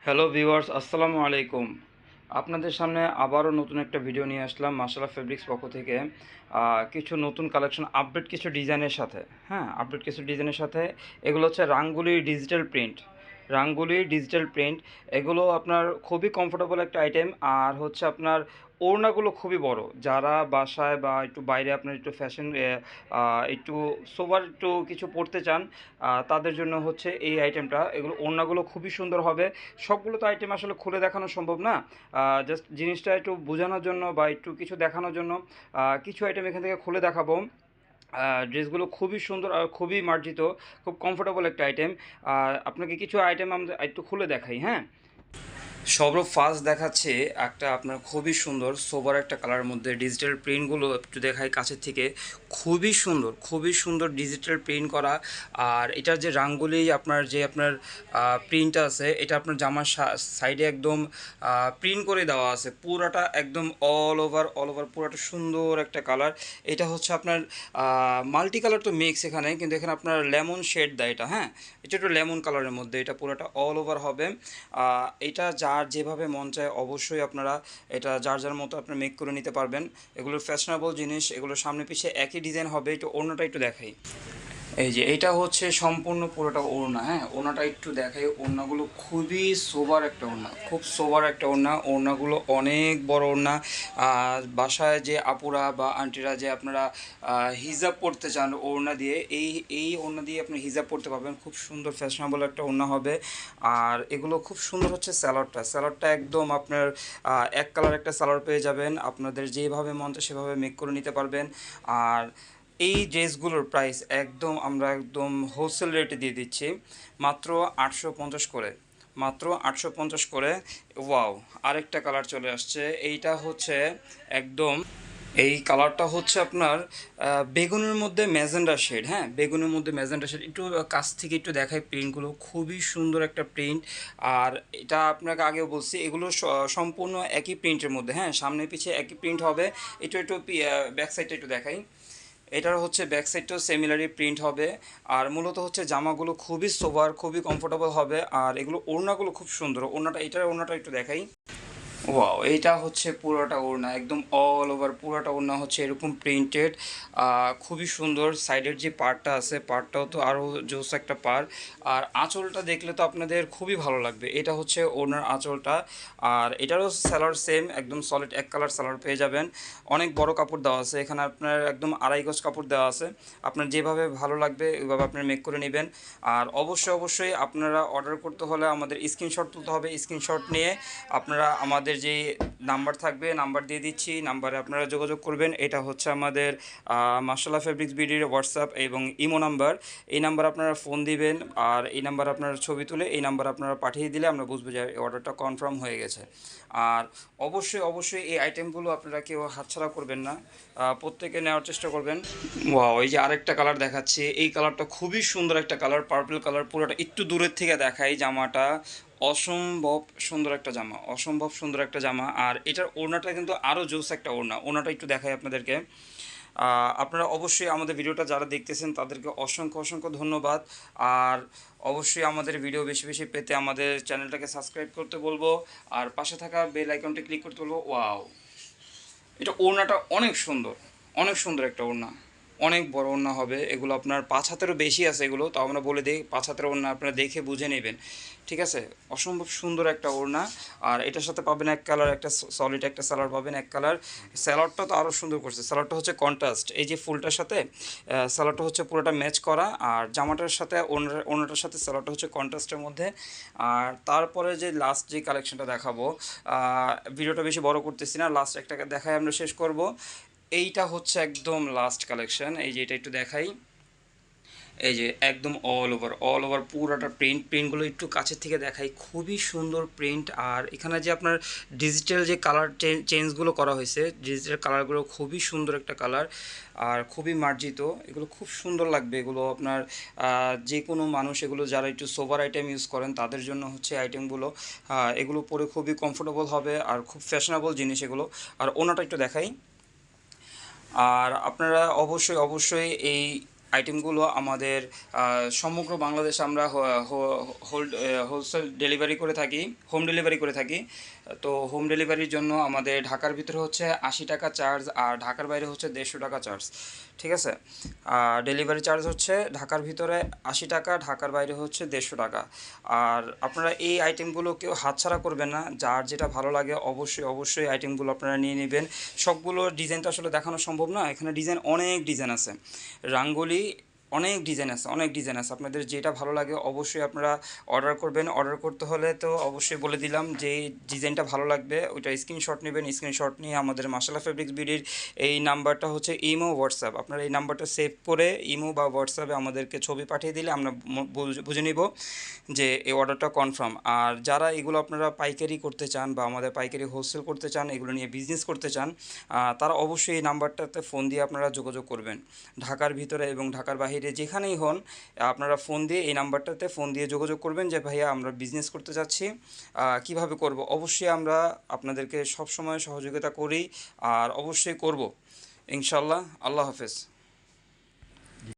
Hello viewers, আসসালামু আলাইকুম। আপনাদের সামনে আবারও নতুন একটা ভিডিও নিয়ে আসলাম মাশাআল্লাহ ফেব্রিক্স পক্ষ থেকে। কিছু নতুন কালেকশন আপডেট কিছু ডিজাইনের সাথে, হ্যাঁ, আপডেট কিছু ডিজাইনের সাথে। এগুলো হচ্ছে রাঙ্গুলি ডিজিটাল প্রিন্ট। রাঙ্গুলি ডিজিটাল প্রিন্ট, এগুলো আপনার খুবই কমফোর্টেবল একটা আইটেম। আর হচ্ছে আপনার ওড়নাগুলো খুবই বড়, যারা বাসায় বা একটু বাইরে আপনার একটু ফ্যাশন একটু সোবার একটু কিছু পরতে চান, তাদের জন্য হচ্ছে এই আইটেমটা। এগুলো ওড়নাগুলো খুবই সুন্দর হবে। সবগুলো তো আইটেম আসলে খুলে দেখানো সম্ভব না, জাস্ট জিনিসটা একটু বোঝানোর জন্য বা একটু কিছু দেখানোর জন্য কিছু আইটেম এখান থেকে খুলে দেখাবো। ড্রেসগুলো খুবই সুন্দর আর খুবই মার্জিত, খুব কমফোর্টেবল একটা আইটেম। আপনাকে কিছু আইটেম আমরা একটু খুলে দেখাই, হ্যাঁ। সর্ব ফার্স্ট দেখাচ্ছে একটা আপনার খুবই সুন্দর সোবার একটা কালারের মধ্যে ডিজিটাল প্রিন্টগুলো একটু দেখাই কাছের থেকে। খুবই সুন্দর, খুবই সুন্দর ডিজিটাল প্রিন্ট করা। আর এটার যে রাঙ্গুলি আপনার প্রিন্টটা আছে, এটা আপনার জামার সাইডে একদম প্রিন্ট করে দেওয়া আছে পুরাটা, একদম অল ওভার পুরাটা সুন্দর একটা কালার। এটা হচ্ছে আপনার মাল্টি কালার তো মিক্স এখানে, কিন্তু এখানে আপনার লেমন শেড দেয় এটা, হ্যাঁ। এটা একটু লেমন কালারের মধ্যে, এটা পুরোটা অল ওভার হবে। এটা যার যেভাবে মন চায় অবশ্যই আপনারা এটা যার যার মতো আপনারা মেক করে নিতে পারবেন। এগুলোর ফ্যাশনেবল জিনিস, এগুলোর সামনে পিছিয়ে একই ডিজাইন হবে। একটু ওড়নাটা একটু দেখাই। এই যে এইটা হচ্ছে সম্পূর্ণ পুরোটা ওড়না, হ্যাঁ। ওড়নাটা একটু দেখাই। ওড়নাগুলো খুবই সোবার একটা ওড়না, খুব সোবার একটা ওড়না। ওড়নাগুলো অনেক বড় ওড়না। বাসায় যে আপুরা বা আন্টিরা যে আপনারা হিজাব পরতে চান ওড়না দিয়ে, এই এই ওড়না দিয়ে আপনি হিজাব পরতে পারবেন। খুব সুন্দর ফ্যাশনেবল একটা ওড়না হবে। আর এগুলো খুব সুন্দর হচ্ছে স্যালাডটা একদম আপনার এক কালার একটা স্যালাড পেয়ে যাবেন। আপনাদের যেভাবে মন চায় সেভাবে মেক করে নিতে পারবেন। আর এই ড্রেসগুলোর প্রাইস একদম আমরা একদম হোলসেল রেটে দিয়ে দিচ্ছি, মাত্র 850 করে, মাত্র 850 করে। ওয়াও, আরেকটা কালার চলে আসছে। এইটা হচ্ছে একদম, এই কালারটা হচ্ছে আপনার বেগুনের মধ্যে ম্যাজেন্ডা শেড, হ্যাঁ, বেগুনের মধ্যে ম্যাজেন্ডা শেড। একটু কাছ থেকে একটু দেখাই প্রিন্টগুলো, খুবই সুন্দর একটা প্রিন্ট। আর এটা আপনাকে আগেও বলছি, এগুলো সম্পূর্ণ একই প্রিন্টের মধ্যে, হ্যাঁ, সামনে পিছিয়ে একই প্রিন্ট হবে। একটু ব্যাক সাইডটা একটু দেখাই। এটার হচ্ছে ব্যাক সাইডটাও সিমিলারই প্রিন্ট হবে। আর মূলত হচ্ছে জামাগুলো খুবই সোবার, খুবই কমফোর্টেবল হবে। আর এগুলো ওড়নাগুলো খুব সুন্দর। এটার ওড়নাটা একটু দেখাই। ওয়াও, এইটা হচ্ছে পুরোটা ওড়না, একদম অল ওভার পুরোটা ওড়না হচ্ছে এরকম প্রিন্টেড। খুবই সুন্দর। সাইডের যে পার্টটা আছে, পার্টটাও তো আরও জোস একটা পার্ট। আর আঁচলটা দেখলে তো আপনাদের খুবই ভালো লাগবে। এটা হচ্ছে ওড়নার আঁচলটা। আর এটারও স্যালার সেম, একদম সলিড এক কালার স্যালার পেয়ে যাবেন। অনেক বড় কাপড় দেওয়া আছে এখানে, আপনার একদম আড়াই গজ কাপড় দেওয়া আছে। আপনার যেভাবে ভালো লাগবে ওইভাবে আপনার মেক করে নেবেন। আর অবশ্যই আপনারা অর্ডার করতে হলে আমাদের স্ক্রিনশট তুলতে হবে। স্ক্রিনশট নিয়ে আপনারা আমাদের যে নাম্বার থাকবে, নাম্বার দিয়ে দিচ্ছি, নাম্বারে আপনারা যোগাযোগ করবেন। এটা হচ্ছে আমাদের মাশাআল্লাহ ফেব্রিক্স বিডির হোয়াটসঅ্যাপ এবং ইমো নাম্বার। এই নাম্বার আপনারা ফোন দিবেন, আর এই নাম্বার আপনারা ছবি তুলে এই নাম্বার আপনারা পাঠিয়ে দিলে আমরা বুঝবো যে অর্ডারটা কনফার্ম হয়ে গেছে। আর অবশ্যই এই আইটেমগুলো আপনারা কেউ হাতছাড়া করবেন না, প্রত্যেকে নেওয়ার চেষ্টা করবেন। ওয়াও, এই যে আরেকটা কালার দেখাচ্ছি, এই কালারটা খুবই সুন্দর একটা কালার, পার্পল কালার। পুরোটা একটু দূরের থেকে দেখাই জামাটা। অসম্ভব সুন্দর একটা জামা, অসম্ভব সুন্দর একটা জামা। আর এটার ওড়নাটা কিন্তু আরও জোস একটা ওড়নাটা একটু দেখাই আপনাদেরকে। আপনারা অবশ্যই আমাদের ভিডিওটা যারা দেখতেছেন তাদেরকে অসংখ্য ধন্যবাদ। আর অবশ্যই আমাদের ভিডিও বেশি বেশি পেতে আমাদের চ্যানেলটাকে সাবস্ক্রাইব করতে বলবো, আর পাশে থাকা বেল আইকনটা ক্লিক করতে বলবো। ওয়াও, এটা ওড়নাটা অনেক সুন্দর, অনেক সুন্দর একটা ওড়না, অনেক বড় ওড়না হবে। এগুলো আপনার 5 হাতেরও বেশি আছে এগুলো, তাও আমরা বলে দিই 5 হাতের ওড়না, আপনারা দেখে বুঝে নেবেন, ঠিক আছে। অসম্ভব সুন্দর একটা ওড়না। আর এটার সাথে পাবেন এক কালার, একটা সলিড একটা স্যালাড পাবেন এক কালার। স্যালাডটা তো আরও সুন্দর করছে, স্যালাডটা হচ্ছে কন্ট্রাস্ট, এই যে ফুলটার সাথে স্যালাডটা হচ্ছে পুরোটা ম্যাচ করা। আর জামাটার সাথে ওড়নাটার সাথে স্যালাডটা হচ্ছে কন্ট্রাস্টের মধ্যে। আর তারপরে যে লাস্ট যে কালেকশনটা দেখাবো, ভিডিওটা বেশি বড় করতেছি না, লাস্ট একটাকে দেখাই আমরা শেষ করব। এইটা হচ্ছে একদম লাস্ট কালেকশন, এই যে এটা একটু দেখাই। এই যে একদম অল ওভার পুরোটা প্রিন্টগুলো একটু কাছের থেকে দেখাই, খুবই সুন্দর প্রিন্ট। আর এখানে যে আপনার ডিজিটাল যে কালার চেঞ্জগুলো করা হয়েছে, ডিজিটাল কালারগুলো খুবই সুন্দর একটা কালার, আর খুবই মার্জিত। এগুলো খুব সুন্দর লাগবে। এগুলো আপনার যে কোনো মানুষ, এগুলো যারা একটু সোভার আইটেম ইউজ করেন তাদের জন্য হচ্ছে আইটেমগুলো। এগুলো পরে খুবই কমফোর্টেবল হবে আর খুব ফ্যাশনেবল জিনিস এগুলো। আর ওনাটা একটু দেখাই। আর আপনারা অবশ্যই এই আইটেমগুলো আমাদের সমগ্র বাংলাদেশে আমরা হোলসেল ডেলিভারি করে থাকি, হোম ডেলিভারি করে থাকি। তো হোম ডেলিভারির জন্য আমাদের ঢাকার ভিতরে হচ্ছে 80 টাকা চার্জ, আর ঢাকার বাইরে হচ্ছে 150 টাকা চার্জ। ঠিক আছে, আর ডেলিভারি চার্জ হচ্ছে ঢাকার ভিতরে 80 টাকা, ঢাকার বাইরে হচ্ছে 150 টাকা। আর আপনারা এই আইটেমগুলো কেউ হাতছাড়া করবেন না, যার যেটা ভালো লাগে অবশ্যই অবশ্যই আইটেমগুলো আপনারা নিয়ে নেবেন। সবগুলো ডিজাইন তো আসলে দেখানো সম্ভব না, এখানে ডিজাইন অনেক ডিজাইন আছে, রাঙ্গোলি অনেক ডিজাইন আছে, অনেক ডিজাইন আছে। আপনাদের যেটা ভালো লাগে অবশ্যই আপনারা অর্ডার করবেন। অর্ডার করতে হলে তো অবশ্যই বলে দিলাম যে ডিজাইনটা ভালো লাগবে ওইটা স্ক্রিনশট নেবেন। স্ক্রিনশট নিয়ে আমাদের মাশাআল্লাহ ফেব্রিক্স বিডির এই নাম্বারটা হচ্ছে ইমো হোয়াটসঅ্যাপ, আপনারা এই নাম্বারটা সেভ করে ইমো বা হোয়াটসঅ্যাপে আমাদেরকে ছবি পাঠিয়ে দিলে আমরা বুঝে নিব যে এই অর্ডারটা কনফার্ম। আর যারা এগুলো আপনারা পাইকারি করতে চান বা আমাদের পাইকারি হোলসেল করতে চান, এগুলো নিয়ে বিজনেস করতে চান, তারা অবশ্যই এই নাম্বারটাতে ফোন দিয়ে আপনারা যোগাযোগ করবেন। ঢাকার ভিতরে এবং ঢাকার বাইরে যেখানেই হন, আপনারা ফোন দিয়ে এই নাম্বারটাতে ফোন দিয়ে যোগাযোগ করবেন যে ভাইয়া আমরা বিজনেস করতে যাচ্ছি, কিভাবে করব। অবশ্যই আমরা আপনাদেরকে সবসময় সহযোগিতা করি আর অবশ্যই করব ইনশাল্লাহ। আল্লাহ হাফেজ।